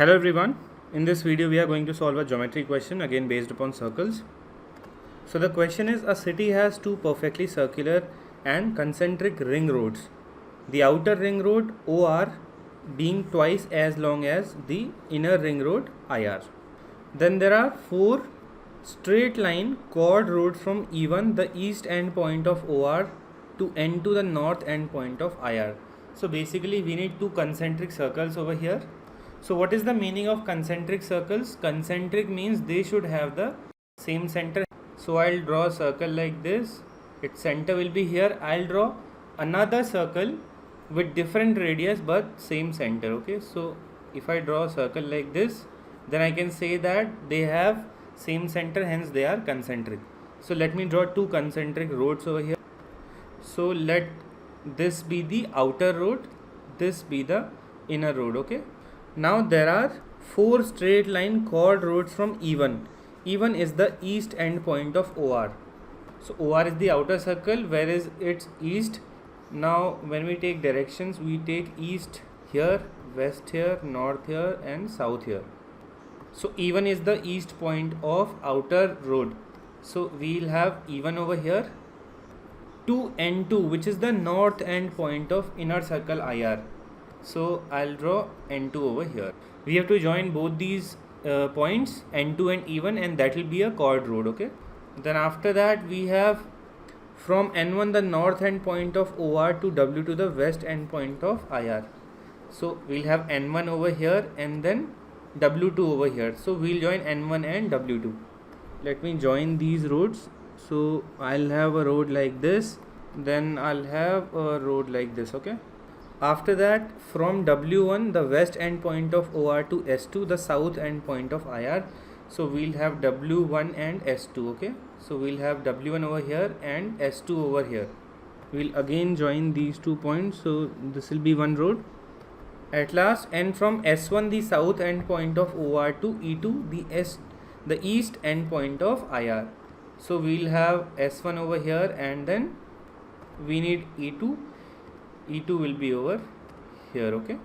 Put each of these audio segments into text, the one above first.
Hello everyone, in this video we are going to solve a geometry question again based upon circles. So the question is, a city has two perfectly circular and concentric ring roads. The outer ring road OR being twice as long as the inner ring road IR. Then there are four straight line chord roads from E1 the east end point of OR to N2 the north end point of IR. So basically we need two concentric circles over here. So what is the meaning of concentric circles? Concentric means they should have the same center. So I'll draw a circle like this. Its center will be here. I'll draw another circle with different radius but same center. Okay, so if I draw a circle like this, then I can say that they have same center, hence they are concentric. So let me draw two concentric roads over here. So let this be the outer road, this be the inner road. Okay, now there are four straight line chord roads from E1. E1 is the east end point of OR. So OR is the outer circle, where is its east. Now when we take directions, we take east here, west here, north here and south here. So E1 is the east point of outer road. So we'll have E1 over here to N2, which is the north end point of inner circle IR. So I'll draw N2 over here. We have to join both these points N2 and E1, and that will be a chord road. Okay, then after that we have from N1 the north end point of OR to W2 the west end point of IR. So we'll have N1 over here and then W2 over here. So we'll join N1 and W2. Let me join these roads. So I'll have a road like this, then I'll have a road like this. Okay, after that from W1 the west end point of OR to S2 the south end point of IR. So we'll have W1 and S2. Okay, so we'll have W1 over here and S2 over here. We'll again join these 2 points, so this will be one road. At last, and from S1 the south end point of OR to E2 the east end point of IR. So we'll have S1 over here and then we need E2. E2 will be over here. Okay,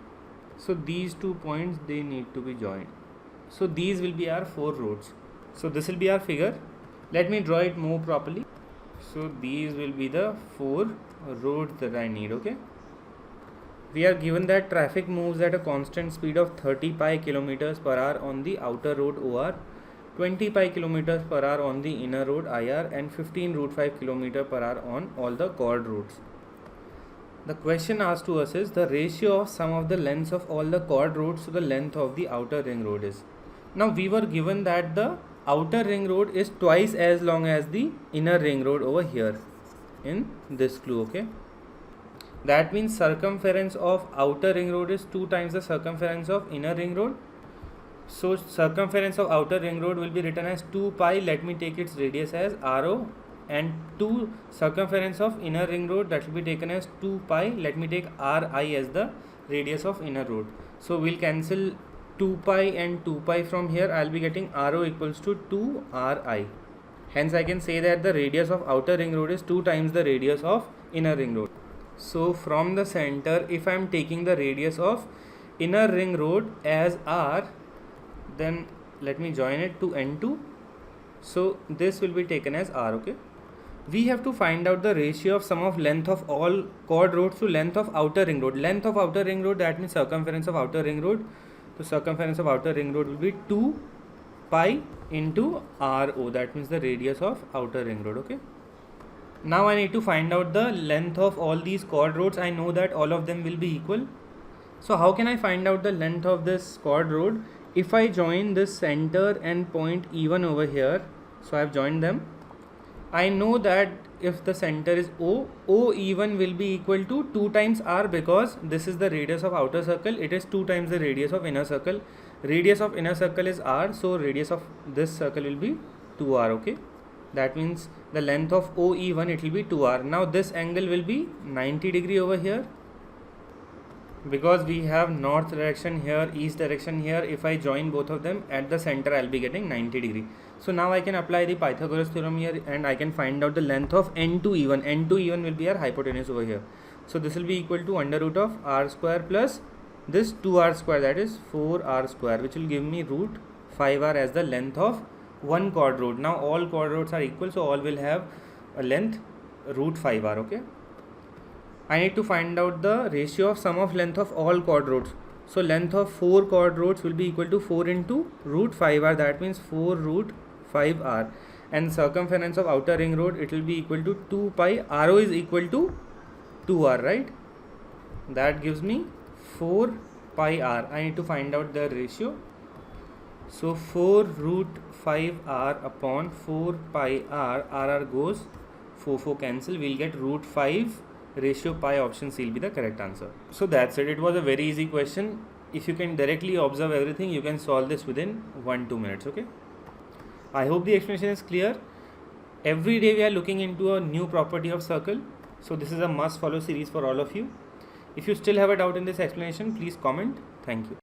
so these 2 points, they need to be joined. So these will be our four roads. So this will be our figure. Let me draw it more properly. So these will be the four roads that I need. Okay, we are given that traffic moves at a constant speed of 30 pi kilometers per hour on the outer road OR, 20 pi kilometers per hour on the inner road IR, and 15√5 km per hour on all the chord roads. The question asked to us is the ratio of sum of the lengths of all the chord roads to the length of the outer ring road is. Now we were given that the outer ring road is twice as long as the inner ring road over here in this clue. Okay, that means circumference of outer ring road is 2 times the circumference of inner ring road. So circumference of outer ring road will be written as 2 pi. Let me take its radius as RO, and 2 circumference of inner ring road, that will be taken as 2 pi. Let me take RI as the radius of inner road. So we'll cancel 2 pi and 2 pi from here. I'll be getting RO equals to 2 RI. Hence I can say that the radius of outer ring road is 2 times the radius of inner ring road. So from the center, if I am taking the radius of inner ring road as R, then let me join it to N2. So this will be taken as R. Okay, we have to find out the ratio of sum of length of all chord roads to length of outer ring road. Length of outer ring road, that means circumference of outer ring road. So circumference of outer ring road will be 2 pi into RO, that means the radius of outer ring road. Okay, now I need to find out the length of all these chord roads. I know that all of them will be equal. So how can I find out the length of this chord road? If I join this center and point E1 over here, so I have joined them, I know that if the center is O, OE1 will be equal to 2 times R, because this is the radius of outer circle. It is 2 times the radius of inner circle. Radius of inner circle is R, so radius of this circle will be 2R. Okay, that means the length of OE1, it will be 2R. Now this angle will be 90 degree over here, because we have north direction here, east direction here. If I join both of them at the center, I'll be getting 90 degree. So now I can apply the Pythagoras theorem here and I can find out the length of N2E1. N2E1 will be our hypotenuse over here. So this will be equal to under root of R square plus this 2r square, that is 4r square, which will give me root 5r as the length of one chord root. Now all chord roots are equal, so all will have a length root 5r. Okay, I need to find out the ratio of sum of length of all chord roots. So length of 4 chord roots will be equal to 4 into root 5r, that means 4 root 5r, and circumference of outer ring root, it will be equal to 2 pi, RO is equal to 2r, right? That gives me 4 pi r. I need to find out the ratio. So 4 root 5r upon 4 pi r goes 4 cancel, we'll get root 5 ratio pi. Option C will be the correct answer. So that's it. It was a very easy question. If you can directly observe everything, you can solve this within 1-2 minutes. Okay, I hope the explanation is clear. Every day we are looking into a new property of circle, so this is a must follow series for all of you. If you still have a doubt in this explanation, please comment. Thank you.